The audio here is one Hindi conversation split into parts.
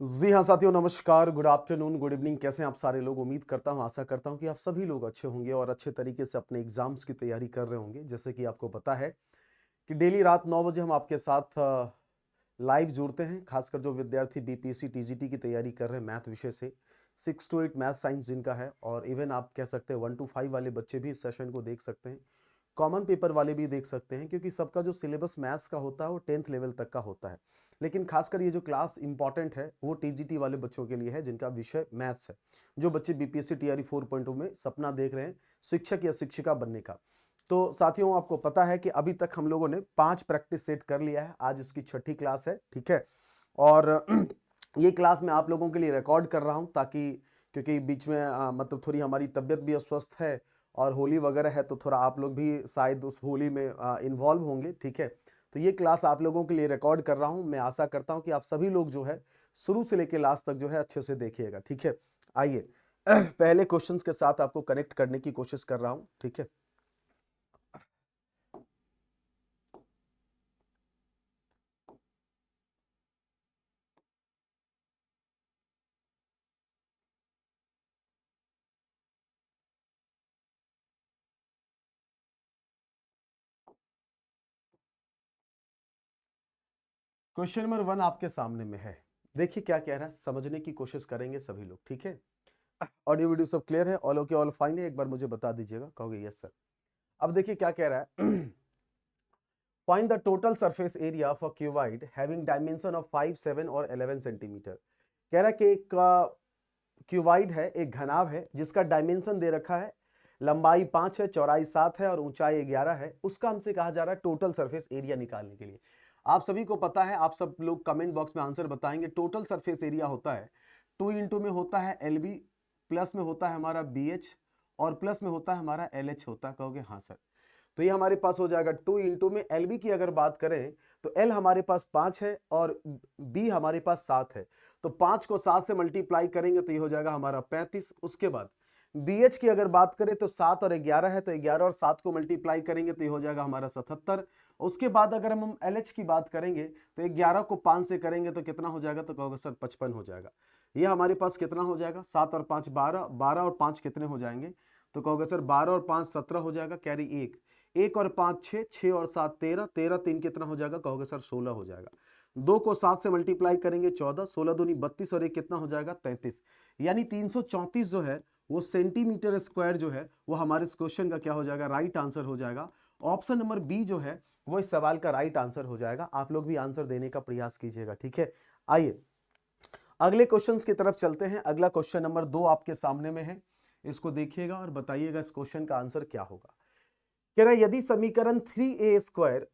जी हाँ साथियों, नमस्कार, गुड आफ्टरनून, गुड इवनिंग। कैसे हैं आप सारे लोग? उम्मीद करता हूँ, आशा करता हूँ कि आप सभी लोग अच्छे होंगे और अच्छे तरीके से अपने एग्जाम्स की तैयारी कर रहे होंगे। जैसे कि आपको पता है कि डेली रात 9 बजे हम आपके साथ लाइव जुड़ते हैं। खासकर जो विद्यार्थी बीपीएससी टीजीटी की तैयारी कर रहे हैं मैथ विषय से, 6 to 8 मैथ साइंस जिनका है, और इवन आप कह सकते हैं 1 to 5 वाले बच्चे भी इस सेशन को देख सकते हैं। कॉमन पेपर वाले भी देख सकते हैं, क्योंकि सबका जो सिलेबस मैथ्स का होता है वो 10th लेवल तक का होता है। लेकिन खासकर ये जो क्लास इंपॉर्टेंट है वो टीजीटी वाले बच्चों के लिए है, जिनका विषय मैथ्स है। जो बच्चे बीपीएससी टीआरई 4.0 में सपना देख रहे हैं शिक्षक या शिक्षिका बनने का। तो साथियों, आपको पता है कि अभी तक हम लोगों ने 5 प्रैक्टिस सेट कर लिया है। आज इसकी छठी क्लास है, ठीक है। और ये क्लास मैं आप लोगों के लिए रिकॉर्ड कर रहा हूँ, ताकि क्योंकि बीच में मतलब थोड़ी हमारी तबीयत भी अस्वस्थ है और होली वगैरह है, तो थोड़ा आप लोग भी शायद उस होली में इन्वॉल्व होंगे, ठीक है। तो ये क्लास आप लोगों के लिए रिकॉर्ड कर रहा हूँ। मैं आशा करता हूँ कि आप सभी लोग जो है शुरू से लेकर लास्ट तक जो है अच्छे से देखिएगा, ठीक है। आइए पहले क्वेश्चंस के साथ आपको कनेक्ट करने की कोशिश कर रहा हूँ, ठीक है। क्वेश्चन नंबर 1 आपके सामने में है। देखिए क्या कह रहा है, समझने की कोशिश करेंगे सभी लोग, ठीक है। ऑडियो वीडियो सब क्लियर है? ऑल ओके, ऑल फाइन है? एक बार मुझे बता दीजिएगा, कहोगे यस सर। अब देखिए क्या कह रहा है। Find the total surface area for cuboid having dimension of 5, 7 और 11 सेंटीमीटर। कह रहा है कि एक क्यूबाइड है, एक घनाभ है जिसका डायमेंशन दे रखा है, लंबाई 5 है, चौड़ाई 7 है और ऊंचाई 11 है। उसका हमसे कहा जा रहा है टोटल सरफेस एरिया निकालने के लिए। आप सभी को पता है, आप सब लोग कमेंट बॉक्स में आंसर बताएंगे। टोटल सरफेस एरिया होता है 2 इंटू में होता है LB, प्लस में होता है हमारा BH और प्लस में होता है हमारा LH होता है। कहोगे हाँ सर। तो ये हमारे पास हो जाएगा 2 इंटू में LB की अगर बात करें तो L हमारे पास 5 है और B हमारे पास 7 है। तो 5 को 7 से मल्टीप्लाई करेंगे तो ये हो जाएगा हमारा 35। उसके बाद BH की अगर बात करें तो 7 और 11 है, तो 11 और 7 को मल्टीप्लाई करेंगे तो ये हो जाएगा हमारा 77। उसके बाद अगर हम LH की बात करेंगे तो 11 को 5 से करेंगे तो कितना हो जाएगा? तो कहोगे सर 55 हो जाएगा। ये हमारे पास कितना हो जाएगा? 7 और 5 12, 12 और 5 कितने हो जाएंगे? तो कहोगे सर 12 और 5 17 हो जाएगा, कैरी 1, 1 और 5 6, 6 और 7 13, 13 3 कितना हो जाएगा? कहोगे सर 16 हो जाएगा। 2 को 7 से मल्टीप्लाई करेंगे 14, 16 दूनी 32 और 1 कितना हो जाएगा? 33। यानी 334 जो है वो सेंटीमीटर स्क्वायर जो है वो हमारे इस क्वेश्चन का क्या हो जाएगा? राइट आंसर हो जाएगा। ऑप्शन नंबर बी जो है वो इस सवाल का राइट आंसर हो जाएगा। आप लोग भी आंसर देने का प्रयास कीजिएगा, ठीक है। आइए अगले क्वेश्चन की तरफ चलते हैं। अगला क्वेश्चन नंबर 2 आपके सामने में है। इसको देखिएगा और बताइएगा इस क्वेश्चन का आंसर क्या होगा। कह रहा है यदि समीकरण 3a स्क्वायर,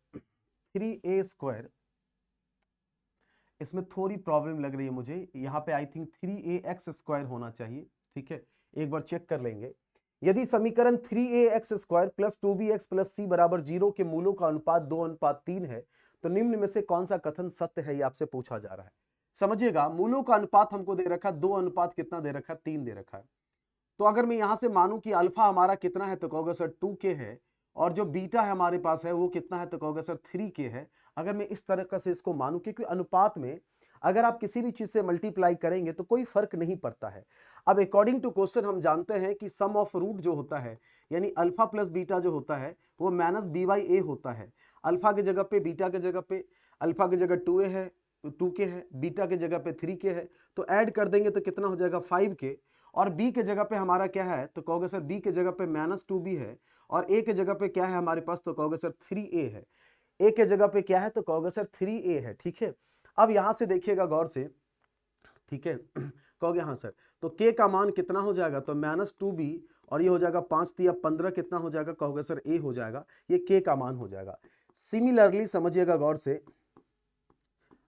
इसमें थोड़ी प्रॉब्लम लग रही है मुझे, यहां पे आई थिंक 3ax स्क्वायर होना चाहिए, ठीक है। एक बार चेक कर लेंगे। यदि समीकरण 3ax square plus 2bx plus c बराबर 0 के मूलों का अनुपात 2:3 है, तो निम्न में से कौन सा कथन सत्य है, ये आपसे पूछा जा रहा है। समझिएगा, मूलों का अनुपात हमको दे रखा है 2 अनुपात कितना दे रखा है? 3 दे रखा है। तो अगर मैं यहां से मानूं कि अल्फा हमारा कितना है, तो कहोगे सर 2k है, और जो बीटा है हमारे पास है वो कितना है? तो कहोगे सर 3k है। अगर मैं इस तरह से इसको मानूं, क्योंकि अनुपात में अगर आप किसी भी चीज से मल्टीप्लाई करेंगे तो कोई फर्क नहीं पड़ता है। अब अकॉर्डिंग टू क्वेश्चन हम जानते हैं कि सम ऑफ रूट जो होता है, यानी अल्फा प्लस बीटा जो होता है वो माइनस b/a होता है। अल्फा की जगह पे, बीटा की जगह पे, अल्फा की जगह 2a है, 2k है, बीटा की जगह पे 3k है, तो ऐड कर देंगे तो कितना हो जाएगा? 5k। और b के जगह पे हमारा क्या है? तो कहोगे सर b के जगह पे -2b है, और a के जगह पे क्या है हमारे पास? तो कहोगे सर 3a है। a के जगह पे क्या है? तो कहोगे सर 3a है, ठीक है। अब यहां से देखिएगा गौर से, ठीक है। कहोगे हाँ सर, तो k का मान कितना हो जाएगा? तो -2b, और ये हो जाएगा 5 तिया 15, कितना हो जाएगा? कहोगे सर a हो जाएगा। ये k का मान हो जाएगा। सिमिलरली समझिएगा गौर से,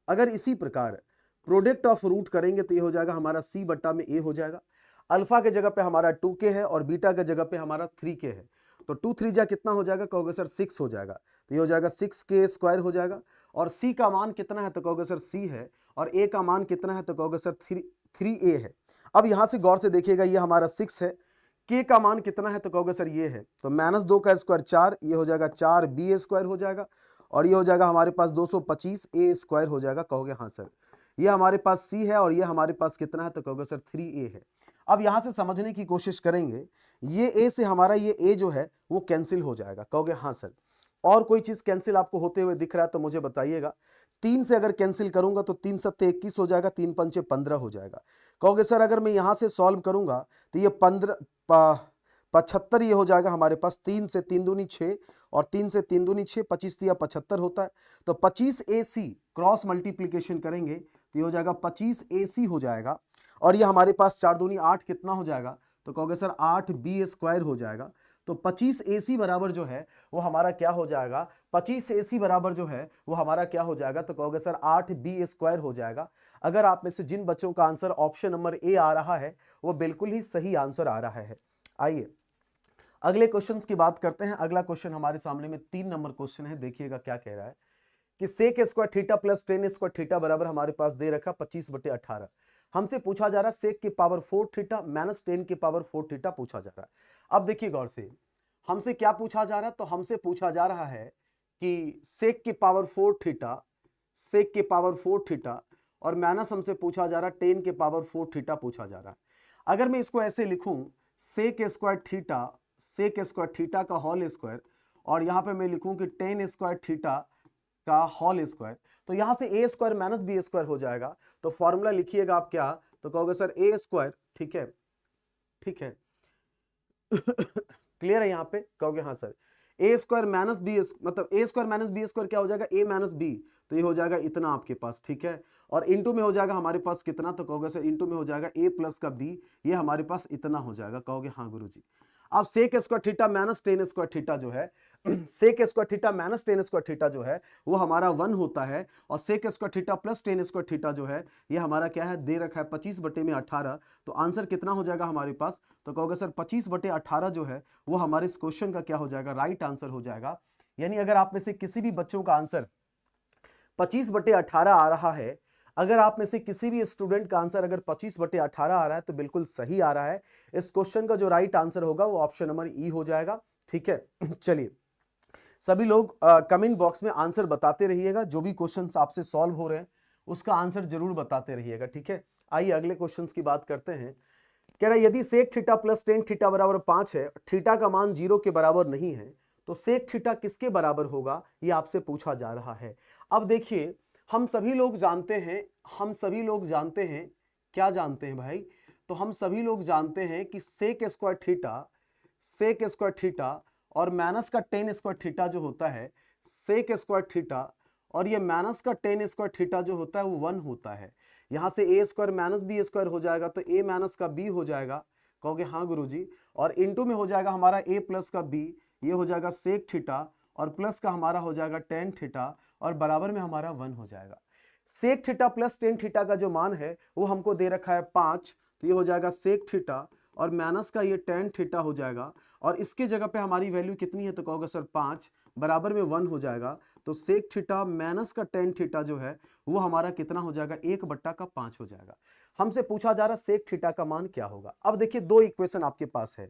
अगर इसी प्रकार प्रोडक्ट ऑफ रूट करेंगे तो ये हो जाएगा हमारा c बट्टा में a हो जाएगा। अल्फा के जगह पे हमारा 2k है और बीटा के जगह पे हमारा 3k है, तो 2 3 जा कितना हो जाएगा? कहोगे सर 6 हो जाएगा। तो ये हो जाएगा 6k स्क्वायर हो जाएगा। और c का मान कितना है? तो कहोगे सर c है। और a का मान कितना है? तो कहोगे सर 3a है। अब यहां से गौर से देखिएगा, ये हमारा 6 है, k का मान कितना है? तो कहोगे सर ये है, तो -2 का स्क्वायर 4, ये हो जाएगा 4b स्क्वायर हो जाएगा, और ये हो जाएगा हमारे पास 225 a स्क्वायर हो जाएगा। कहोगे हाँ सर। ये हमारे पास C है और ये हमारे पास कितना है, तो कहोगे सर 3A है। अब यहां से समझने की कोशिश करेंगे, ये A से हमारा ये A जो है वो कैंसिल हो जाएगा, कहोगे हाँ सर। और कोई चीज कैंसिल आपको होते हुए दिख रहा है तो मुझे बताइएगा। 3 से अगर कैंसिल करूंगा तो 3 सत्ते 21 हो जाएगा, 3 पंचे 15 हो जाएगा। कहोगे सर अगर मैं यहां से सॉल्व करूंगा तो ये 75 ये हो जाएगा हमारे पास। 3 से 3 दूनी 6 और 3 से 3 दूनी 6, 25 तिया 75 होता है। तो 25AC क्रॉस मल्टीप्लीकेशन करेंगे तो ये हो जाएगा 25AC हो जाएगा। और ये हमारे पास 4 दूनी 8 कितना हो जाएगा, तो कहोगे सर 8B स्क्वायर हो जाएगा। तो 25AC बराबर जो है वो हमारा क्या हो जाएगा, 25AC बराबर जो है वो हमारा क्या हो जाएगा, तो कहोगे सर 8B स्क्वायर हो जाएगा। अगर आप में से जिन बच्चों का आंसर ऑप्शन नंबर ए आ रहा है वो बिल्कुल ही सही आंसर आ रहा है। आइए अगले क्वेश्चन की बात करते हैं। अगला क्वेश्चन हमारे सामने में 3 नंबर क्वेश्चन है। देखिएगा क्या कह रहा है कि sec square theta plus tan square theta बराबर हमारे पास दे रखा 25/18। हमसे पूछा जा रहा है सेक की पावर 4 थीटा माइनस 10 की पावर 4 थीटा पूछा जा रहा है। अब देखिए गौर से, हमसे क्या पूछा जा रहा है, तो हमसे पूछा जा रहा है कि सेक की पावर 4 थीटा, सेक की पावर 4 थीटा और माइनस हमसे पूछा जा रहा है 10 के पावर 4 थीटा पूछा जा रहा है। अगर मैं इसको ऐसे लिखूं sec square theta, sec square theta का होल स्क्वायर और यहां पे मैं लिखूं कि 10 स्क्वायर थीटा का होल स्क्वायर, तो यहां से A square minus B square हो जाएगा। तो फॉर्मूला लिखिएगा आप क्या, तो कहोगे सर ए स्क्वायर, ठीक है, ठीक है क्लियर है यहां पे, कहोगे हाँ सर। ए स्क्वायर माइनस बी, मतलब ए स्क्वायर माइनस बी स्क्वायर क्या हो जाएगा, ए माइनस बी, तो ये हो जाएगा इतना आपके पास, ठीक है। और इंटू में हो जाएगा हमारे पास कितना, तो कहोगे सर इंटू में हो जाएगा ए प्लस का बी, ये हमारे पास इतना हो जाएगा, कहोगे हाँ गुरुजी। अब sec square theta minus 10 square theta जो है, sec square theta minus 10 square theta जो है वो हमारा 1 होता है। और sec square theta plus 10 square theta जो है ये हमारा क्या है, दे रखा है 25/18। तो आंसर कितना हो जाएगा हमारे पास, तो कहोगे सर 25/18 जो है वो हमारे इस क्वेश्चन का क्या हो जाएगा, राइट आंसर हो जाएगा। यानी अगर आप में से किसी भी बच्चों का आंसर 25/18 आ रहा है, अगर आप में से किसी भी स्टूडेंट का आंसर अगर 25/18 आ रहा है तो बिल्कुल सही आ रहा है। इस क्वेश्चन का जो राइट आंसर होगा वो ऑप्शन नंबर ई हो जाएगा, ठीक है। चलिए सभी लोग कमेंट बॉक्स में आंसर बताते रहिएगा, जो भी क्वेश्चंस आपसे सॉल्व हो रहे हैं उसका आंसर जरूर बताते रहिएगा, ठीक है। आइए अगले क्वेश्चंस की बात करते हैं। कह रहा है यदि sec theta plus tan theta बराबर 5 है, थीटा का मान 0 के बराबर नहीं है, तो सेक थीटा किसके बराबर होगा, ये आपसे पूछा जा रहा है। अब देखिए हम सभी लोग जानते हैं, हम सभी लोग जानते हैं, क्या जानते हैं भाई, तो हम सभी लोग जानते हैं कि sec square theta, sec square theta और माइनस का 10 स्क्वायर थीटा जो होता है, सेक स्क्वायर थीटा और ये माइनस का 10 स्क्वायर थीटा जो होता है वो 1 होता है। यहां से A square minus B square हो जाएगा तो ए माइनस का बी हो जाएगा, कहोगे हाँ गुरुजी। और इंटू में हो जाएगा हमारा ए प्लस का बी, ये हो जाएगा सेक थीटा और प्लस का हमारा हो जाएगा टेन थीटा और बराबर में हमारा 1 हो जाएगा। Sec theta plus tan theta का जो मान है वो हमको दे रखा है 5, तो ये हो जाएगा सेक थीटा और माइनस का ये टेन थीटा हो जाएगा और इसके जगह पे हमारी वैल्यू कितनी है, तो कहोगे सर 5 बराबर में 1 हो जाएगा। तो सेक थीटा माइनस का टेन थीटा जो है वो हमारा कितना हो जाएगा, 1/5 हो जाएगा। हमसे पूछा जा रहा सेक थीटा का मान क्या होगा। अब देखिए दो इक्वेशन आपके पास है,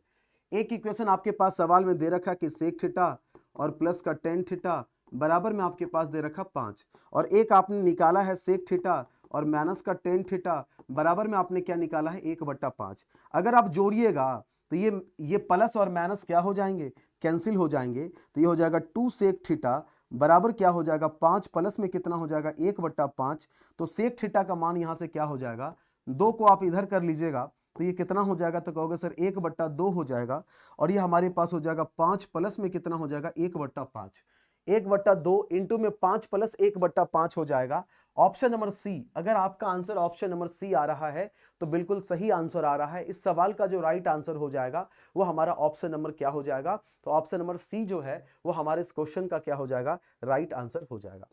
एक इक्वेशन आपके पास सवाल में दे रखा कि सेक थीटा और प्लस का टेन थीटा बराबर में आपके पास दे रखा 5, और एक आपने निकाला है सेक थीटा और माइनस का टेन थीटा बराबर में आपने क्या निकाला है, 1/5। अगर आप जोड़िएगा तो ये प्लस और माइनस क्या हो जाएंगे, कैंसिल हो जाएंगे। तो ये हो जाएगा 2 सेक थीटा बराबर क्या हो जाएगा, 5 प्लस में कितना हो जाएगा, 1/5। तो सेक थीटा का मान यहां से क्या हो जाएगा, 2 को आप इधर कर लीजिएगा तो ये कितना हो जाएगा, तो कहोगे सर 1/2 हो जाएगा। और ये हमारे पास हो जाएगा 5 प्लस में कितना हो जाएगा, 1/5। 1/2 इंटू में 5 प्लस 1/5 हो जाएगा। ऑप्शन नंबर सी, अगर आपका आंसर ऑप्शन नंबर सी आ रहा है तो बिल्कुल सही आंसर आ रहा है। इस सवाल का जो राइट आंसर हो जाएगा वो हमारा ऑप्शन नंबर क्या हो जाएगा, तो ऑप्शन नंबर सी जो है वो हमारे इस क्वेश्चन का क्या हो जाएगा, राइट आंसर हो जाएगा,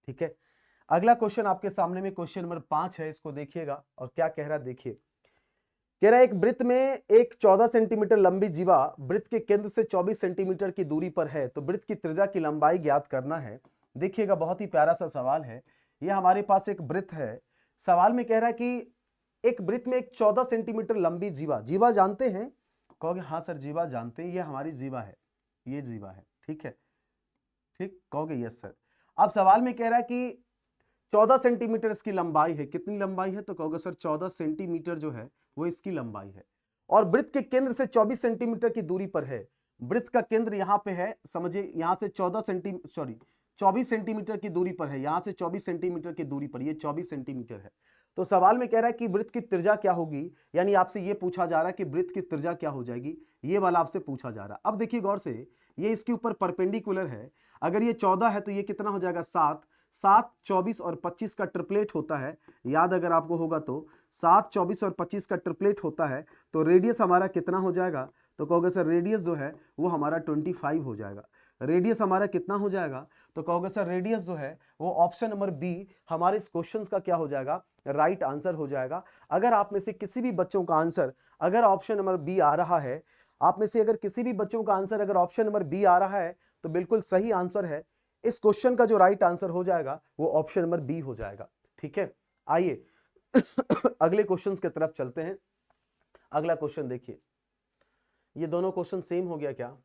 ठीक है। अगला क्वेश्चन आपके सामने में क्वेश्चन नंबर 5 है, इसको देखिएगा और क्या कह रहा है देखिए। कह रहा है एक वृत्त में एक 14 सेंटीमीटर लंबी जीवा वृत्त के केंद्र से 24 सेंटीमीटर की दूरी पर है, तो वृत्त की त्रिज्या की लंबाई ज्ञात करना है। देखिएगा बहुत ही प्यारा सा सवाल है। यह हमारे पास एक वृत्त है, सवाल में कह रहा है कि एक वृत्त में एक 14 सेंटीमीटर लंबी जीवा, जीवा जानते हैं, कहोगे हाँ सर जीवा जानते हैं, ये हमारी जीवा है, ये जीवा है, ठीक है, ठीक, कहोगे यस सर। अब सवाल में कह रहा है कि 14 सेंटीमीटर इसकी लंबाई है। कितनी लंबाई है? तो कहोगे सर 14 सेंटीमीटर जो है वो इसकी लंबाई है, और वृत्त के केंद्र से 24 सेंटीमीटर की दूरी पर है। वृत्त का केंद्र यहां पे है, समझिए यहां से 24 सेंटीमीटर की दूरी पर है, यहां से 24 सेंटीमीटर की दूरी पर, ये 24 सेंटीमीटर है। तो सवाल में कह रहा है कि वृत्त की त्रिज्या क्या होगी, यानी आपसे ये पूछा जा रहा है कि वृत्त की त्रिज्या क्या हो जाएगी, ये वाला आपसे पूछा जा रहा है। अब देखिए गौर से, ये इसके ऊपर परपेंडिकुलर है। अगर ये 14 है तो ये कितना हो जाएगा 7, 7, 24 और 25 का ट्रिपलेट होता है, याद अगर आपको होगा तो 7, 24 और 25 का ट्रिपलेट होता है। तो रेडियस हमारा कितना हो जाएगा? तो कहोगे सर रेडियस जो है वो हमारा 25 हो जाएगा। रेडियस हमारा कितना हो जाएगा? तो कहोगे सर रेडियस जो है वो ऑप्शन नंबर बी हमारे इस क्वेश्चन का क्या हो जाएगा? राइट आंसर हो जाएगा। अगर आप में से किसी भी बच्चों का आंसर अगर ऑप्शन नंबर बी आ रहा है, आप में से अगर किसी भी बच्चों का आंसर अगर ऑप्शन नंबर बी आ रहा है तो बिल्कुल सही आंसर है। इस क्वेश्चन का जो राइट आंसर हो जाएगा वो ऑप्शन नंबर बी हो जाएगा। ठीक है, आइए अगले क्वेश्चन की तरफ चलते हैं। अगला क्वेश्चन देखिए, ये दोनों क्वेश्चन सेम हो गया क्या?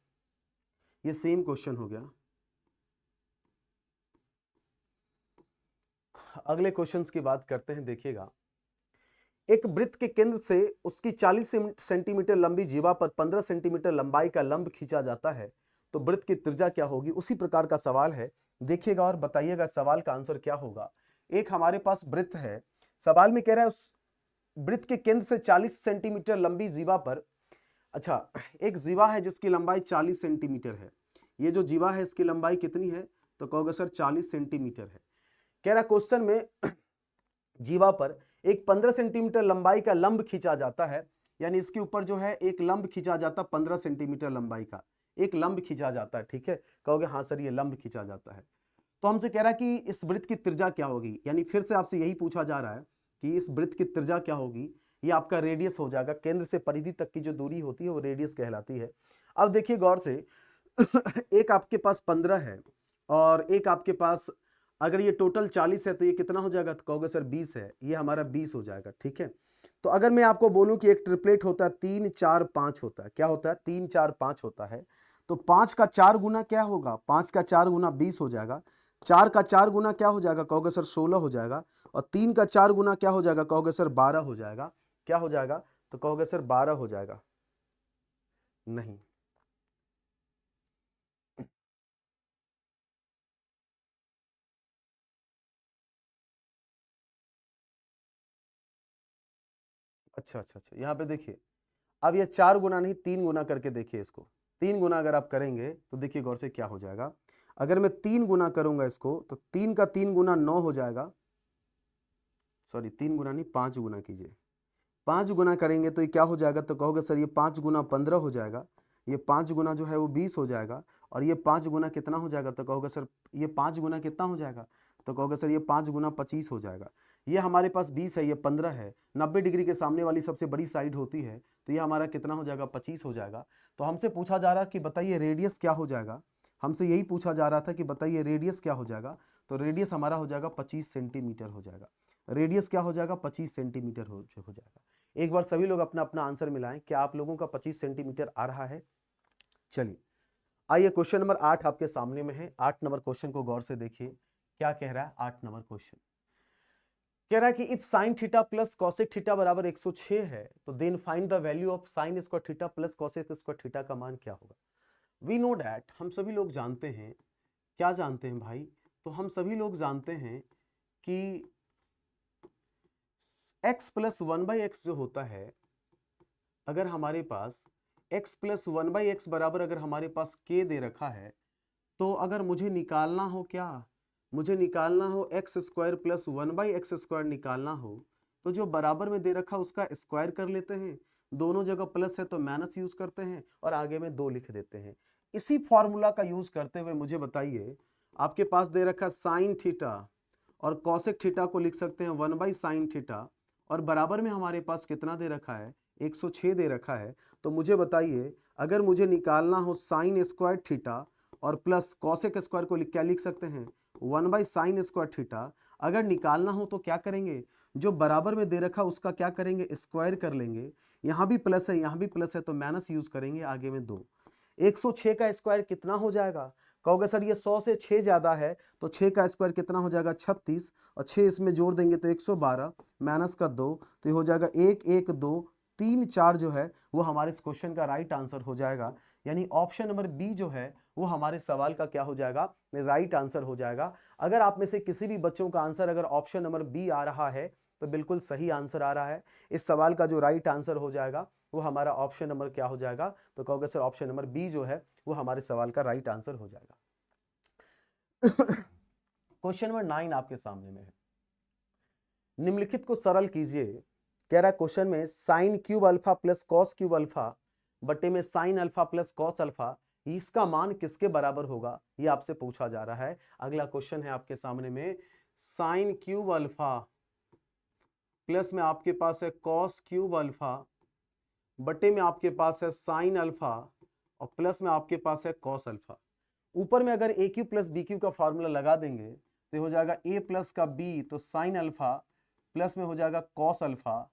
ये सेम क्वेश्चन हो गया। अगले क्वेश्चंस की बात करते हैं। देखिएगा, एक वृत्त के केंद्र से उसकी 40 सेंटीमीटर लंबी जीवा पर 15 सेंटीमीटर लंबाई का लंब खींचा जाता है, तो वृत्त की त्रिज्या क्या होगी? उसी प्रकार का सवाल है, देखिएगा और बताइएगा सवाल का आंसर क्या होगा। एक हमारे पास वृत्त है, सवाल में कह रहा है उस वृत्त के केंद्र से 40 सेंटीमीटर लंबी जीवा पर, अच्छा एक जीवा है जिसकी लंबाई 40 सेंटीमीटर है। ये जो जीवा है इसकी लंबाई कितनी है? तो कहोगे सर 40 सेंटीमीटर है। कह रहा क्वेश्चन में जीवा पर एक 15 सेंटीमीटर लंबाई का लंब खींचा जाता है, यानी इसके ऊपर जो है एक लंब खींचा जाता है 15 सेंटीमीटर लंबाई का एक लंब खींचा जाता है। ठीक है, कहोगे हाँ सर ये लंब खींचा जाता है। तो हमसे कह रहा है कि इस वृत्त की त्रिज्या क्या होगी, यानी फिर से आपसे यही पूछा जा रहा है कि इस वृत्त की त्रिज्या क्या होगी। ये आपका रेडियस हो जाएगा, केंद्र से परिधि तक की जो दूरी होती है वो रेडियस कहलाती है। अब देखिए गौर से एक आपके पास 15 है और एक आपके पास, अगर ये टोटल 40 है तो ये कितना हो जाएगा? तो कहोगे सर 20 है, ये हमारा 20 हो जाएगा। ठीक है, तो अगर मैं आपको बोलूं कि एक ट्रिपलेट होता है 3, 4, 5 होता है, क्या होता है? 3, 4, 5 होता है। तो 5 का 4 गुना क्या होगा? 5 का 4 गुना 20 हो जाएगा। 4 का 4 गुना क्या हो जाएगा? कहोगे सर 16 हो जाएगा। और 3 का 4 गुना क्या हो जाएगा? कहोगे सर 12 हो जाएगा। क्या हो जाएगा? तो कहोगे सर 12 हो जाएगा। नहीं, अच्छा अच्छा अच्छा, यहाँ पे देखिए, अब ये 4 गुना नहीं 3 गुना करके देखिए इसको। 3 गुना अगर आप करेंगे तो देखिए गौर से क्या हो जाएगा। अगर मैं 3 गुना करूंगा इसको तो 3 का 3 गुना 9 हो जाएगा। सॉरी 3 गुना नहीं 5 गुना कीजिए। 5 गुना करेंगे तो ये क्या हो जाएगा? तो कहोगे सर ये 5 गुना 15 हो जाएगा। ये 5 गुना जो है वो 20 हो जाएगा। और ये 5 गुना कितना हो जाएगा? तो कहोगे सर ये 5 गुना कितना हो जाएगा? तो कहोगे सर ये 5 गुना 25 हो जाएगा। ये हमारे पास 20 है, ये 15 है, 90 डिग्री के सामने वाली सबसे बड़ी साइड होती है, तो ये हमारा कितना हो जाएगा? 25 हो जाएगा। तो हमसे पूछा जा रहा कि बताइए रेडियस क्या हो जाएगा। हमसे यही पूछा जा रहा था कि बताइए रेडियस क्या हो जाएगा। तो रेडियस हमारा हो जाएगा 25 सेंटीमीटर हो जाएगा। रेडियस क्या हो जाएगा? 25 सेंटीमीटर हो जाएगा। एक बार सभी लोग अपना अपना आंसर मिलाएं, क्या आप लोगों का 25 सेंटीमीटर आ रहा है? चलिए आइए क्वेश्चन नंबर 8 आपके सामने में है। 8 नंबर क्वेश्चन को गौर से देखिए, क्या कह रहा है 8 नंबर क्वेश्चन। कह रहा है कि if sine theta plus cosec theta बराबर 106 है तो then find the value of sine square theta plus cosec square theta का मान क्या होगा। वी नो डैट, हम सभी लोग जानते हैं, क्या जानते हैं भाई? तो हम सभी लोग जानते हैं कि x प्लस 1/x जो होता है, अगर हमारे पास x प्लस 1/x बराबर अगर हमारे पास k दे रखा है, तो अगर मुझे निकालना हो क्या, मुझे निकालना हो x square plus 1/x square निकालना हो, तो जो बराबर में दे रखा उसका स्क्वायर कर लेते हैं, दोनों जगह प्लस है तो माइनस यूज करते हैं और आगे में 2 लिख देते हैं। इसी फॉर्मूला का यूज करते हुए मुझे बताइए, आपके पास दे रखा साइन थीटा और कॉसेक थीटा को लिख सकते हैं 1/sin थीटा, और बराबर में हमारे पास कितना दे रखा है? 106 दे रखा है। तो मुझे बताइए, अगर मुझे निकालना हो साइन स्क्वायर थीटा और प्लस कॉसेक स्क्वायर को क्या लिख सकते हैं? 1/sin square theta. अगर निकालना हो तो क्या करेंगे? जो बराबर में दे रखा उसका क्या करेंगे? स्क्वायर कर लेंगे। यहाँ भी प्लस है यहाँ भी प्लस है तो माइनस यूज करेंगे, आगे में 2। 106 का स्क्वायर कितना हो जाएगा? कहोगे सर ये 100 से 6 ज्यादा है, तो 6 का स्क्वायर कितना हो जाएगा 36, और 6 इसमें जोड़ देंगे तो 112 माइनस का 2, तो ये हो जाएगा 1 1 2 3 4 जो है वो हमारे इस क्वेश्चन का राइट आंसर हो जाएगा। यानी ऑप्शन नंबर बी जो है वो हमारे सवाल का क्या हो जाएगा, राइट आंसर हो जाएगा। अगर आप में से किसी भी बच्चों का आंसर अगर ऑप्शन नंबर बी आ रहा है तो बिल्कुल सही आंसर आ रहा है। इस सवाल का जो राइट आंसर हो जाएगा वो हमारा ऑप्शन नंबर क्या हो जाएगा, तो कहोगे सर ऑप्शन नंबर बी जो है वो हमारे सवाल का राइट आंसर हो जाएगा। क्वेश्चन नंबर 9 आपके सामने में है, निम्नलिखित को सरल कीजिए। कह रहा है क्वेश्चन में sine cube alpha plus cos cube alpha बटे में sine alpha plus cos alpha, इसका मान किसके बराबर होगा, ये आपसे पूछा जा रहा है। अगला क्वेश्चन है आपके सामने में, साइन क्यूब अल्फा प्लस में आपके पास है कॉस क्यूब अल्फा बटे में आपके पास है साइन अल्फा और प्लस में आपके पास है कॉस अल्फा। ऊपर में अगर ए क्यू प्लस बी क्यू का फॉर्मूला लगा देंगे तो हो जाएगा ए प्लस का बी तो साइन अल्फा प्लस में हो जाएगा कॉस अल्फा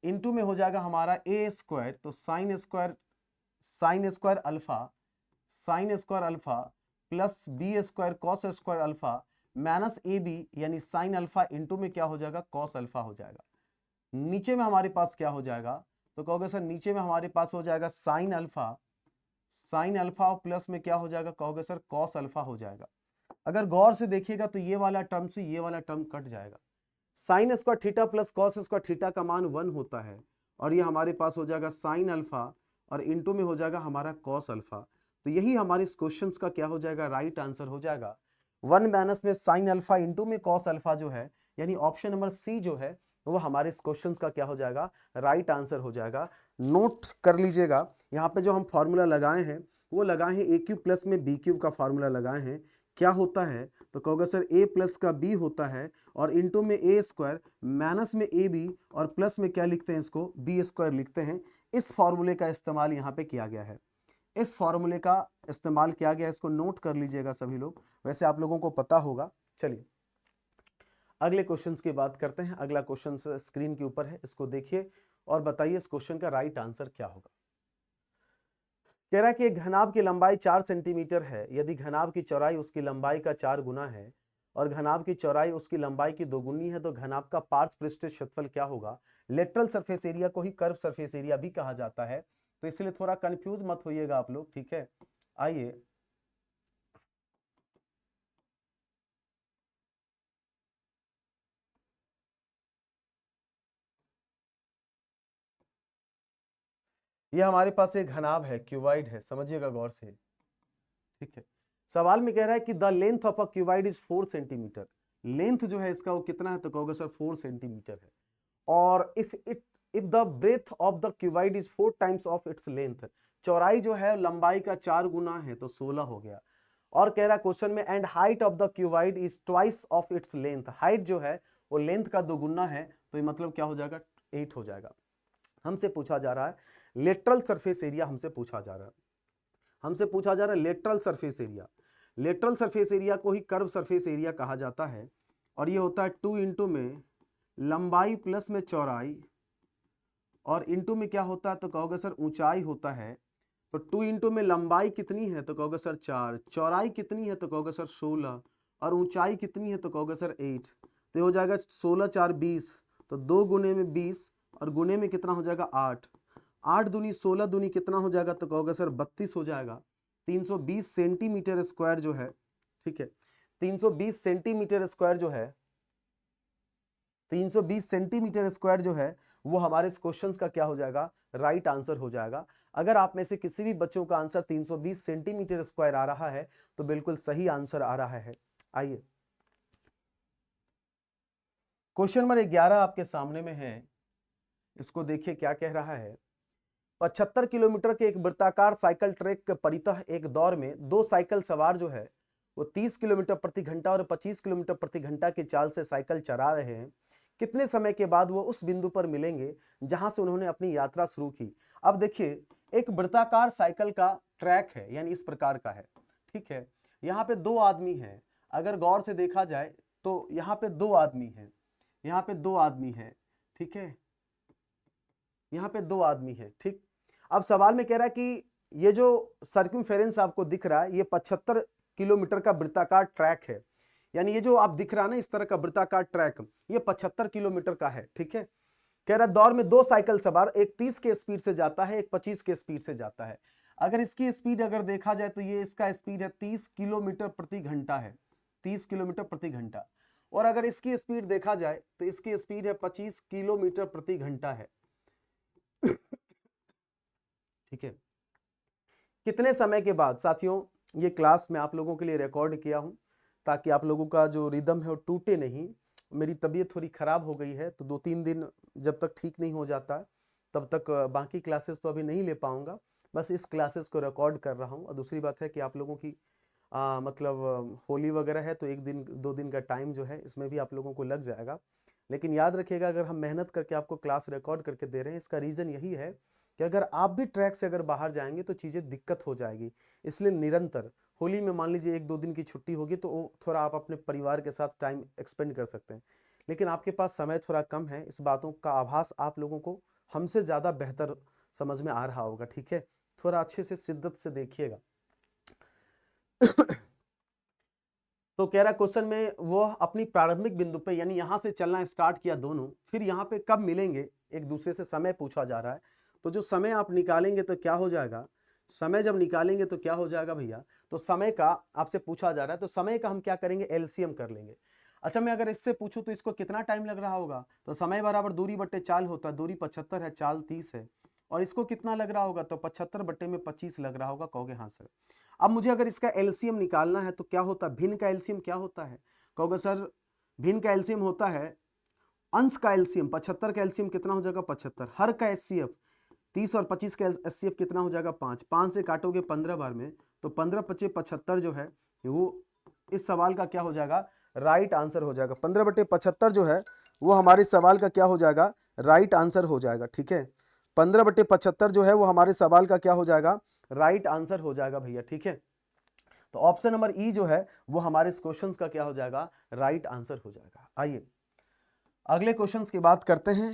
इंटू में हो जाएगा हमारा ए स्क्वायर तो sine square alpha plus B square cos square alpha minus A B यानी साइन अल्फा इंटू में क्या हो जाएगा कॉस अल्फा हो जाएगा। नीचे में हमारे पास क्या हो जाएगा, तो कहोगे सर नीचे में हमारे पास हो जाएगा साइन अल्फा और प्लस में क्या हो जाएगा, कहोगे सर कॉस अल्फा हो जाएगा। अगर गौर से देखिएगा तो ये वाला टर्म से ये वाला टर्म कट जाएगा। Sign square theta plus cos square theta का मान 1 होता है और ये हमारे पास हो जाएगा साइन अल्फा और इंटू में हो जाएगा हमारा कॉस अल्फा। तो यही हमारे इस क्वेश्चन का क्या हो जाएगा, राइट आंसर हो जाएगा। 1 माइनस में साइन अल्फा इंटू में कॉस अल्फा जो है यानी ऑप्शन नंबर सी जो है वो हमारे इस क्वेश्चन का क्या हो जाएगा, राइट आंसर हो जाएगा। नोट कर लीजिएगा, यहाँ पे जो हम फॉर्मूला लगाए हैं वो लगाए हैं ए क्यूब प्लस में बी क्यूब का फॉर्मूला लगाए हैं। क्या होता है, तो कहोगे सर ए प्लस का बी होता है और इंटू में ए स्क्वायर माइनस में ए बी और प्लस में क्या लिखते हैं, इसको बी स्क्वायर लिखते हैं। इस फॉर्मूले का इस्तेमाल यहाँ पे किया गया है, इस फॉर्मूले का इस्तेमाल किया गया है, इसको नोट कर लीजिएगा सभी लोग, वैसे आप लोगों को पता होगा। चलिए अगले क्वेश्चंस की बात करते हैं। अगला क्वेश्चन स्क्रीन के ऊपर है, इसको देखिए और बताइए इस क्वेश्चन का राइट आंसर क्या होगा। कह रहा है कि एक घनाभ की लंबाई 4 सेंटीमीटर है, यदि घनाभ की चौड़ाई उसकी लंबाई का 4 गुना है और घनाभ की चौड़ाई उसकी लंबाई की 2 गुनी है तो घनाभ का पार्श्व पृष्ठीय क्षेत्रफल क्या होगा। लेटरल सरफेस एरिया को ही कर्व सरफेस एरिया भी कहा जाता है, तो इसलिए थोड़ा कंफ्यूज मत होइएगा आप लोग, ठीक है। आइए ये हमारे पास एक घनाभ है, क्यूबाइड है, समझिएगा गौर से, ठीक है। सवाल में कह रहा है कि the length of a cuboid is 4 centimetre, length जो है इसका वो कितना है, तो कहोगे सर 4 सेंटीमीटर है। और if the breadth of the cuboid is 4 times of its length, चौड़ाई जो है लंबाई का 4 गुना है तो 16 हो गया। और कह रहा है क्वेश्चन में and height of the cuboid is twice of its length, height जो है वो लेंथ का 2 गुना है, तो ये मतलब क्या हो जाएगा, 8 हो जाएगा। हमसे पूछा जा रहा है लेटरल सरफेस एरिया, हमसे पूछा जा रहा है lateral surface area. Lateral surface area को ही कर्व सरफेस एरिया कहा जाता है और ये होता है 2 इंटू में लंबाई प्लस में चौड़ाई और इंटू में क्या होता है, तो कहोगे सर ऊंचाई होता है। तो 2 इंटू में लंबाई कितनी है, तो कहोगे सर 4, चौड़ाई कितनी है, तो कहोगे सर 16 और ऊंचाई कितनी है, तो कहोगे सर 8। तो हो जाएगा 16 4 20, तो 2 गुने में 20 और गुने में कितना हो जाएगा 8, 8 दूनी 16 दूनी कितना हो जाएगा, तो कहोगे सर 32 हो जाएगा। 320 सेंटीमीटर स्क्वायर जो है, ठीक है, 320 सेंटीमीटर स्क्वायर जो है, 320 सेंटीमीटर स्क्वायर जो है वो हमारे इस क्वेश्चन का क्या हो जाएगा, राइट आंसर हो जाएगा। अगर आप में से किसी भी बच्चों का आंसर 320 सेंटीमीटर स्क्वायर आ रहा है तो बिल्कुल सही आंसर आ रहा है। आइए क्वेश्चन नंबर 11 आपके सामने में है, इसको देखिए क्या कह रहा है। 75 किलोमीटर के एक वृत्ताकार साइकिल ट्रैक के परितः एक दौर में 2 साइकिल सवार जो है वो 30 किलोमीटर प्रति घंटा और 25 किलोमीटर प्रति घंटा की चाल से साइकिल चला रहे हैं। कितने समय के बाद वो उस बिंदु पर मिलेंगे जहां से उन्होंने अपनी यात्रा शुरू की। अब देखिए एक वृत्ताकार साइकिल का ट्रैक है, यानी इस प्रकार का है, ठीक है। यहाँ पे 2 आदमी हैं, अगर गौर से देखा जाए तो यहाँ पे 2 आदमी हैं, यहाँ पे 2 आदमी हैं, ठीक है, यहाँ पे 2 आदमी हैं, ठीक। अब सवाल में कह रहा है कि ये जो सर्कमफेरेंस आपको दिख रहा है ये 75 किलोमीटर का वृत्ताकार ट्रैक है। यानी ये जो आप दिख रहा है ना इस तरह का वृत्ताकार ट्रैक, ये 75 किलोमीटर का है, ठीक है। कह रहा दौर में 2 साइकिल सवार, एक 30 के स्पीड से जाता है, एक 25 के स्पीड से जाता है। अगर इसकी स्पीड अगर देखा जाए तो ये इसका स्पीड है 30 किलोमीटर प्रति घंटा है, 30 किलोमीटर प्रति घंटा। और अगर इसकी स्पीड देखा जाए तो इसकी स्पीड है 25 किलोमीटर प्रति घंटा है, ठीक है। कितने समय के बाद साथियों, ये क्लास मैं आप लोगों के लिए रिकॉर्ड किया हूं ताकि आप लोगों का जो रिदम है वो टूटे नहीं। मेरी तबीयत थोड़ी खराब हो गई है तो 2-3 दिन जब तक ठीक नहीं हो जाता तब तक बाकी क्लासेस तो अभी नहीं ले पाऊंगा, बस इस क्लासेस को रिकॉर्ड कर रहा हूं। और दूसरी बात है कि आप लोगों की मतलब होली वगैरह है तो 1 दिन 2 दिन का टाइम जो है इसमें भी आप लोगों को लग जाएगा। लेकिन याद रखिएगा, अगर हम मेहनत करके आपको क्लास रिकॉर्ड करके दे रहे हैं, इसका रीज़न यही है कि अगर आप भी ट्रैक से अगर बाहर जाएंगे तो चीज़ें दिक्कत हो जाएगी। इसलिए निरंतर होली में मान लीजिए 1-2 दिन की छुट्टी होगी तो थोड़ा आप अपने परिवार के साथ टाइम एक्सपेंड कर सकते हैं, लेकिन आपके पास समय थोड़ा कम है। इस बातों का आभास आप लोगों को हमसे ज़्यादा बेहतर समझ में आ रहा होगा, ठीक है। थोड़ा अच्छे से शिद्दत से देखिएगा। तो कह रहा क्वेश्चन में वो अपनी प्रारंभिक बिंदु पे यानी यहां से चलना स्टार्ट किया दोनों, फिर यहाँ पे कब मिलेंगे एक दूसरे से, समय पूछा जा रहा है। तो जो समय आप निकालेंगे तो क्या हो जाएगा, समय जब निकालेंगे तो क्या हो जाएगा भैया, तो समय का आपसे पूछा जा रहा है तो समय का हम क्या करेंगे, एलसीएम कर लेंगे। अच्छा, मैं अगर इससे पूछूं तो इसको कितना टाइम लग रहा होगा, तो समय बराबर दूरी बट्टे चाल होता है, दूरी 75 है, चाल 30 है, और इसको कितना लग रहा होगा, तो 75 बट्टे में 25 लग रहा होगा। कहोगे हाँ सर। अब मुझे अगर इसका एलसीएम निकालना है तो क्या होता है, भिन्न का एलसीएम क्या होता है, कहोगे सर भिन्न का एलसीएम होता है अंश का एलसीएम। 75 का एलसीएम कितना हो जाएगा 75, हर का एचसीएफ 30 और 25 का एचसीएफ कितना हो जाएगा 5, 5 से काटोगे 15 बार में तो 15 25 75 जो है वो इस सवाल का क्या हो जाएगा, राइट आंसर हो जाएगा। 15 बटे 75 जो है वो हमारे सवाल का क्या हो जाएगा, राइट आंसर हो जाएगा, ठीक है। 15 बटे 75 जो है वो हमारे सवाल का क्या हो जाएगा, राइट आंसर हो जाएगा भैया, ठीक है। तो ऑप्शन नंबर ई जो है वो हमारे इस क्वेश्चन का क्या हो जाएगा, राइट आंसर हो जाएगा। आइए अगले क्वेश्चन की बात करते हैं।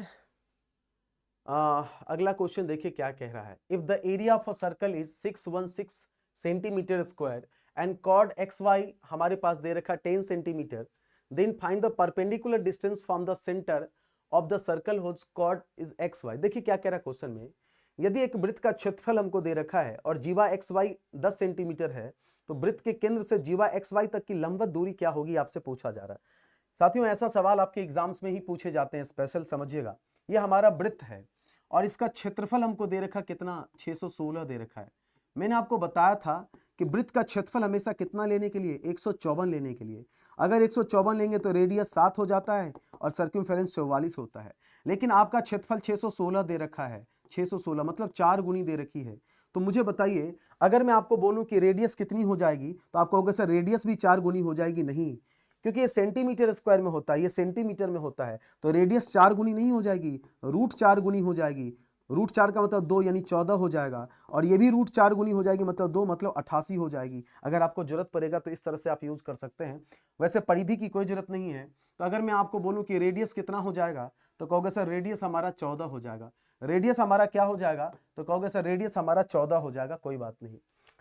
अगला क्वेश्चन देखिए क्या कह रहा है, if the area of a circle is 616 centimetre square and chord X Y हमारे पास दे रखा 10 centimetre, then find the perpendicular distance from the centre of the circle whose chord is X Y. देखिए क्या कह रहा है क्वेश्चन में, यदि एक वृत्त का क्षेत्रफल हमको दे रखा है और जीवा एक्स वाई 10 सेंटीमीटर है तो वृत्त के केंद्र से जीवा एक्स वाई तक की लंबवत दूरी क्या होगी, आपसे पूछा जा रहा है। साथियों ऐसा सवाल आपके एग्जाम्स में ही पूछे जाते हैं, स्पेशल समझिएगा। ये हमारा वृत्त है और इसका क्षेत्रफल हमको दे रखा कितना, 616 दे रखा है। मैंने आपको बताया था कि वृत्त का क्षेत्रफल हमेशा कितना लेने के लिए, 154 लेने के लिए। अगर 154 लेंगे तो रेडियस 7 हो जाता है और सर्कमफेरेंस 44 होता है, लेकिन आपका क्षेत्रफल 616 दे रखा है, 616 मतलब 4 गुनी दे रखी है। तो मुझे बताइए अगर मैं आपको बोलूं कि रेडियस कितनी हो जाएगी तो आप कहोगे सर रेडियस भी 4 गुनी हो जाएगी, नहीं, क्योंकि ये सेंटीमीटर स्क्वायर में होता है, ये सेंटीमीटर में होता है, तो रेडियस 4 गुनी नहीं हो जाएगी, √4 गुनी हो जाएगी। √4 का मतलब 2 यानी 14 हो जाएगा, और ये भी √4 गुनी हो जाएगी मतलब 2 मतलब 88 हो जाएगी। अगर आपको जरूरत पड़ेगा तो इस तरह से आप यूज कर सकते हैं, वैसे परिधि की कोई जरूरत नहीं है। तो अगर मैं आपको बोलूं कि रेडियस कितना हो जाएगा तो कहोगे सर रेडियस हमारा 14 हो जाएगा। रेडियस हमारा क्या हो जाएगा, तो कहोगे सर रेडियस हमारा 14 हो जाएगा, कोई बात नहीं।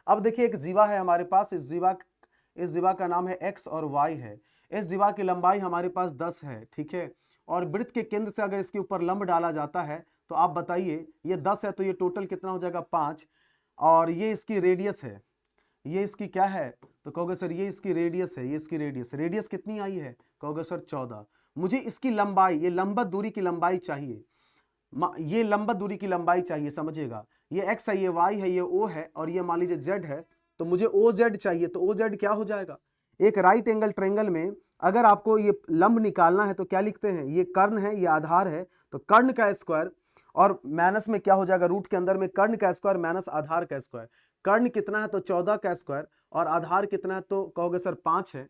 अब देखिए एक जीवा है हमारे पास, इस जीवा का नाम है एक्स और वाई है। इस जीवा की लंबाई हमारे पास 10 है, ठीक है, और वृत्त के केंद्र से अगर इसके ऊपर लंब डाला जाता है तो आप बताइए ये 10 है तो ये टोटल कितना हो जाएगा 5, और ये इसकी रेडियस है, ये इसकी क्या है, तो कहोगे सर ये इसकी रेडियस है, ये इसकी रेडियस कितनी आई है, कहोगे सर 14। मुझे इसकी लंबाई, ये लंबवत दूरी की लंबाई चाहिए, ये लंबवत दूरी की लंबाई चाहिए, समझिएगा। ये एक्स है, ये वाई है, ये ओ है, और ये मान लीजिए जेड है, तो मुझे ओ जेड चाहिए। तो ओ जेड क्या हो जाएगा, एक राइट एंगल ट्रायंगल में अगर आपको ये लंब निकालना है तो क्या लिखते हैं, ये कर्ण है, ये आधार है, तो कर्ण का स्क्वायर और माइनस में क्या हो जाएगा, रूट के अंदर में कर्ण का स्क्वायर माइनस आधार का स्क्वायर। कर्ण कितना है तो 14 का स्क्वायर, और आधार कितना है तो कहोगे सर 5 है,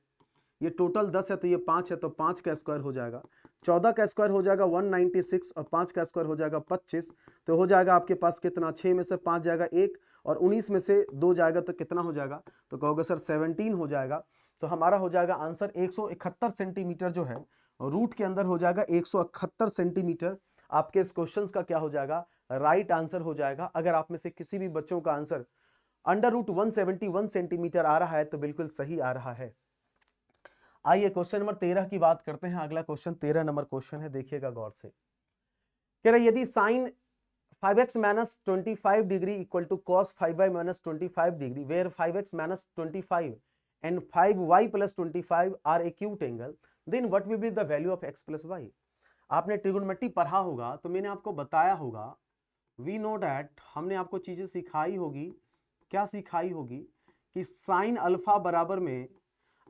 ये टोटल 10 है तो ये 5 है, तो 5 का स्क्वायर हो जाएगा। 14 का स्क्वायर हो जाएगा 196 और 5 का स्क्वायर हो जाएगा 25, तो हो जाएगा आपके पास कितना, 6 में से 5 जाएगा 1 और 19 में से 2 जाएगा तो कितना हो जाएगा, तो कहोगे सर 17 हो जाएगा। तो हमारा हो जाएगा आंसर 171 सेंटीमीटर जो है, और रूट के अंदर हो जाएगा 171 सेंटीमीटर। आपके इस क्वेश्चन का क्या हो जाएगा, राइट आंसर हो जाएगा। अगर आप में से किसी भी बच्चों का आंसर √171 सेंटीमीटर आ रहा है, तो बिल्कुल सही आ रहा है। आइए क्वेश्चन नंबर 13 की बात करते हैं। अगला क्वेश्चन 13 नंबर क्वेश्चन है, देखिएगा गौर से। कह रहा है यदि sine 5x minus 25 degree equal to cos 5y minus 25 degree, where 5x minus 25 and 5y plus 25 are acute angle, then what will be the value of x plus y। आपने ट्रिगोनोमेट्री पढ़ा होगा तो मैंने आपको बताया होगा, वी नो डैट, हमने आपको चीजें सिखाई होगी। क्या सिखाई होगी कि साइन अल्फा बराबर में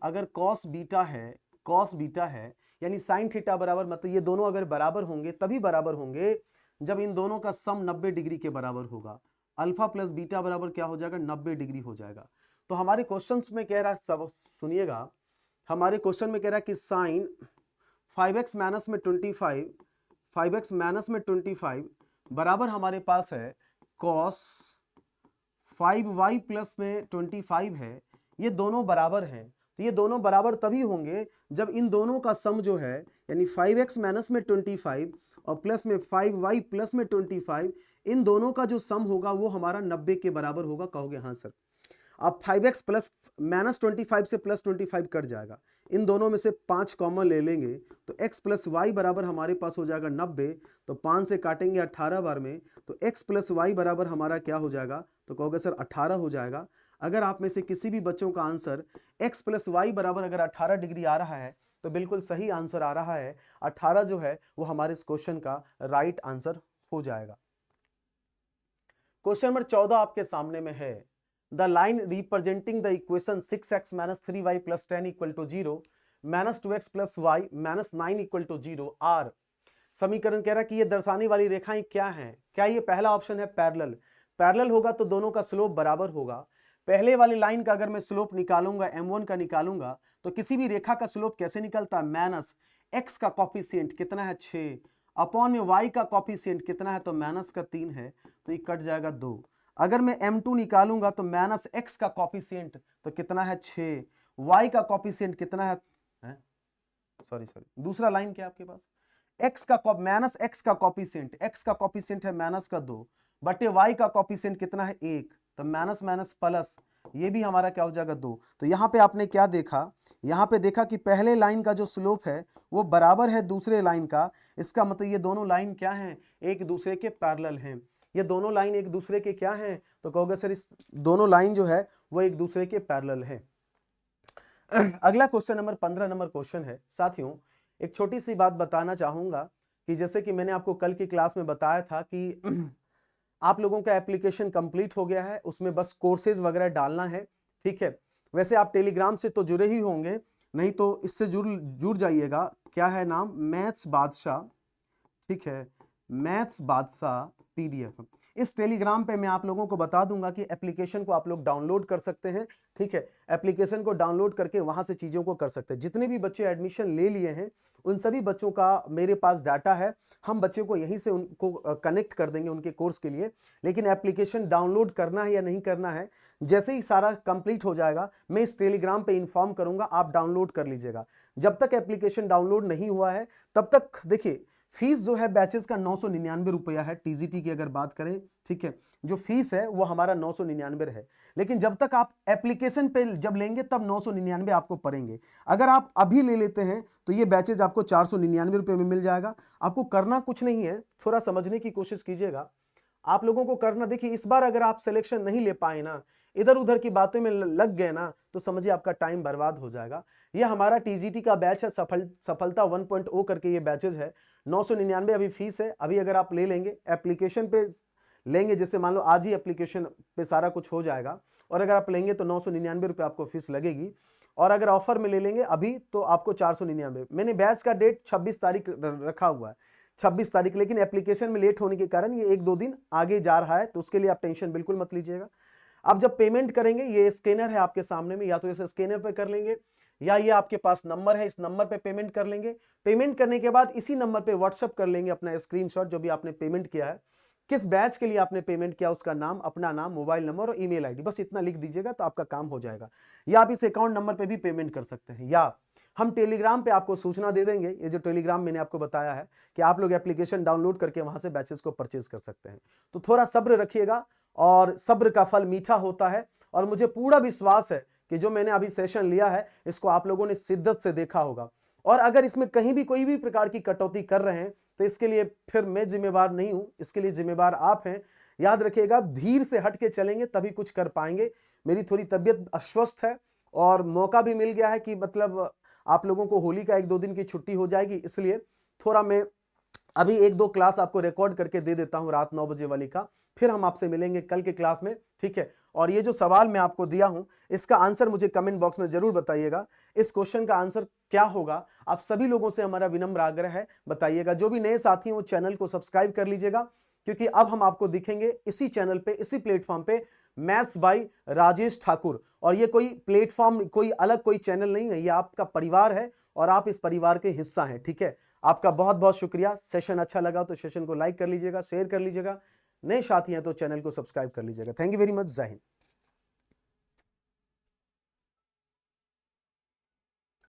अगर कॉस बीटा है यानी साइन थीटा बराबर, मतलब ये दोनों अगर बराबर होंगे तभी बराबर होंगे जब इन दोनों का सम 90 डिग्री के बराबर होगा। अल्फा प्लस बीटा बराबर क्या हो जाएगा, 90 डिग्री हो जाएगा। तो हमारे क्वेश्चंस में कह रहा है, सब सुनिएगा, हमारे क्वेश्चन में कह रहा है कि साइन 5x माइनस में 25 बराबर हमारे पास है कॉस 5y प्लस में 25 है। ये दोनों बराबर हैं, तो ये दोनों बराबर तभी होंगे जब इन दोनों का सम जो है, यानी 5x माइनस में 25 और प्लस में 5y प्लस में 25, इन दोनों का जो सम होगा वो हमारा 90 के बराबर होगा। कहोगे हाँ सर। अब 5x प्लस माइनस 25 से प्लस 25 कट जाएगा, इन दोनों में से 5 कॉमन ले लेंगे तो x प्लस वाई बराबर हमारे पास हो जाएगा 90। तो 5 से काटेंगे 18 बार में, तो x प्लस वाई बराबर हमारा क्या हो जाएगा, तो कहोगे सर 18 हो जाएगा। अगर आप में से किसी भी बच्चों का आंसर x प्लस वाई बराबर अगर 18 डिग्री आ रहा है तो बिल्कुल सही आंसर आ रहा है। 18 जो है वो हमारे इस क्वेश्चन का राइट आंसर हो जाएगा। क्वेश्चन नंबर 14 आपके सामने में है, the line representing the equation 6x minus 3y plus 10 equal to 0 minus 2x plus Y minus 9 equal to 0 are. समीकरण कह रहा है कि ये दर्शाने वाली रेखाएं क्या हैं। क्या ये पहला ऑप्शन है पैरेलल, पैरेलल होगा तो दोनों का स्लोप बराबर होगा। पहले वाली लाइन का अगर मैं स्लोप निकालूंगा, m1 का निकालूंगा, तो किसी भी रेखा का स्लोप कैसे निकलता है, माइनस x का कॉफिशिएंट कितना है 6 अपॉन में y का कॉफिशिएंट कितना है, तो माइनस का 3 है, तो ये कट जाएगा 2। अगर मैं m2 निकालूंगा तो माइनस x का कॉफिशिएंट तो कितना है 6, y का कॉफिशिएंट कितना है, सॉरी दूसरा लाइन क्या आपके पास, x का माइनस x का कॉफिशिएंट, x का कॉफिशिएंट है माइनस का 2 बटे y का कॉफिशिएंट कितना है 1, तो माइनस माइनस प्लस, ये भी हमारा क्या हो जाएगा 2। तो यहाँ पे आपने क्या देखा, यहाँ पे देखा कि पहले लाइन का जो स्लोप है वो बराबर है दूसरे लाइन का। इसका मतलब ये दोनों लाइन क्या हैं, एक दूसरे के पैरेलल हैं। ये दोनों लाइन एक दूसरे के क्या हैं, तो कहोगे सर इस दोनों लाइन जो है वो एक दूसरे के पैरेलल हैं। अगला क्वेश्चन नंबर 15 नंबर क्वेश्चन है। साथियों एक छोटी सी बात बताना चाहूंगा कि जैसे कि मैंने आपको कल की क्लास में बताया था कि आप लोगों का एप्लीकेशन कंप्लीट हो गया है, उसमें बस कोर्सेज वगैरह डालना है, ठीक है। वैसे आप टेलीग्राम से तो जुड़े ही होंगे, नहीं तो इससे जुड़ जाइएगा। क्या है नाम, मैथ्स बादशाह, ठीक है, मैथ्स बादशाह PDF। इस टेलीग्राम पे मैं आप लोगों को बता दूंगा कि एप्लीकेशन को आप लोग डाउनलोड कर सकते हैं, ठीक है। एप्लीकेशन को डाउनलोड करके वहां से चीजों को कर सकते हैं। जितने भी बच्चे एडमिशन ले लिए हैं उन सभी बच्चों का मेरे पास डाटा है, हम बच्चों को यहीं से उनको कनेक्ट कर देंगे उनके कोर्स के लिए। लेकिन एप्लीकेशन डाउनलोड करना है या नहीं करना है, जैसे ही सारा कंप्लीट हो जाएगा मैं इस टेलीग्राम पे इन्फॉर्म करूंगा, आप डाउनलोड कर लीजिएगा। जब तक एप्लीकेशन डाउनलोड नहीं हुआ है तब तक देखिए फीस जो है बैचेस का 999 रुपया है, टीजीटी की अगर बात करें, ठीक है। जो फीस है वो हमारा 999 है, लेकिन जब तक आप एप्लीकेशन पे जब लेंगे तब 999 आपको पड़ेंगे। अगर आप अभी ले लेते हैं तो ये बैचेज आपको 499 रुपये में मिल जाएगा। आपको करना कुछ नहीं है, थोड़ा समझने की कोशिश कीजिएगा। आप लोगों को करना, देखिए इस बार अगर आप सिलेक्शन नहीं ले पाए ना, इधर उधर की बातों में लग गए ना, तो समझिए आपका टाइम बर्बाद हो जाएगा। ये हमारा टीजीटी का बैच है, सफलता 1.0 करके ये बैचेज है। 999 अभी फीस है। अभी अगर आप ले लेंगे एप्लीकेशन पे लेंगे, जैसे मान लो आज ही एप्लीकेशन पे सारा कुछ हो जाएगा, और अगर आप लेंगे तो 999 रुपये आपको फीस लगेगी। और अगर ऑफर में ले लेंगे अभी तो आपको 499। मैंने बैच का डेट 26 तारीख रखा हुआ है, 26 तारीख, लेकिन एप्लीकेशन में लेट होने के कारण ये 1-2 दिन आगे जा रहा है, तो उसके लिए आप टेंशन बिल्कुल मत लीजिएगा। आप जब पेमेंट करेंगे, ये स्कैनर है आपके सामने में, या तो इसे स्कैनर पे कर लेंगे या ये आपके पास नंबर है, इस नंबर पे पेमेंट कर लेंगे। पेमेंट करने के बाद इसी नंबर पे व्हाट्सएप कर लेंगे अपना स्क्रीनशॉट, जो भी आपने पेमेंट किया है, किस बैच के लिए आपने पेमेंट किया, उसका नाम, अपना नाम, मोबाइल नंबर और ईमेल आईडी, बस इतना लिख दीजिएगा तो आपका काम हो जाएगा। या आप इस अकाउंट नंबर पे भी पेमेंट कर सकते हैं, या हम टेलीग्राम पे आपको सूचना दे देंगे। ये जो टेलीग्राम मैंने आपको बताया है कि आप लोग एप्लीकेशन डाउनलोड करके वहां से बैचेस को परचेज कर सकते हैं। तो थोड़ा सब्र रखिएगा और सब्र का फल मीठा होता है। और मुझे पूरा विश्वास है कि जो मैंने अभी सेशन लिया है इसको आप लोगों ने शिद्दत से देखा होगा, और अगर इसमें कहीं भी कोई भी प्रकार की कटौती कर रहे हैं तो इसके लिए फिर मैं जिम्मेवार नहीं हूं, इसके लिए जिम्मेवार आप हैं। याद रखिएगा, धीर से हट के चलेंगे तभी कुछ कर पाएंगे। मेरी थोड़ी तबीयत अस्वस्थ है और मौका भी मिल गया है कि मतलब आप लोगों को होली का 1-2 दिन की छुट्टी हो जाएगी, इसलिए थोड़ा मैं अभी 1-2 क्लास आपको रिकॉर्ड करके दे देता हूं रात 9 बजे वाली का, फिर हम आपसे मिलेंगे कल के क्लास में, ठीक है। और ये जो सवाल मैं आपको दिया हूं इसका आंसर मुझे कमेंट बॉक्स में जरूर बताइएगा। इस क्वेश्चन का आंसर क्या होगा, आप सभी लोगों से हमारा विनम्र आग्रह है, बताइएगा। जो भी नए साथी हैं वो चैनल को सब्सक्राइब कर लीजिएगा, क्योंकि अब हम आपको दिखेंगे इसी चैनल पे, इसी प्लेटफॉर्म पे, मैथ्स बाय राजेश ठाकुर। और ये कोई प्लेटफॉर्म, कोई अलग कोई चैनल नहीं है, ये आपका परिवार है और आप इस परिवार के हिस्सा हैं, ठीक है। आपका बहुत बहुत शुक्रिया। सेशन अच्छा लगा तो सेशन को लाइक कर लीजिएगा, शेयर कर लीजिएगा, नए साथी हैं तो चैनल को सब्सक्राइब कर लीजिएगा। Thank you very much. जय हिंद।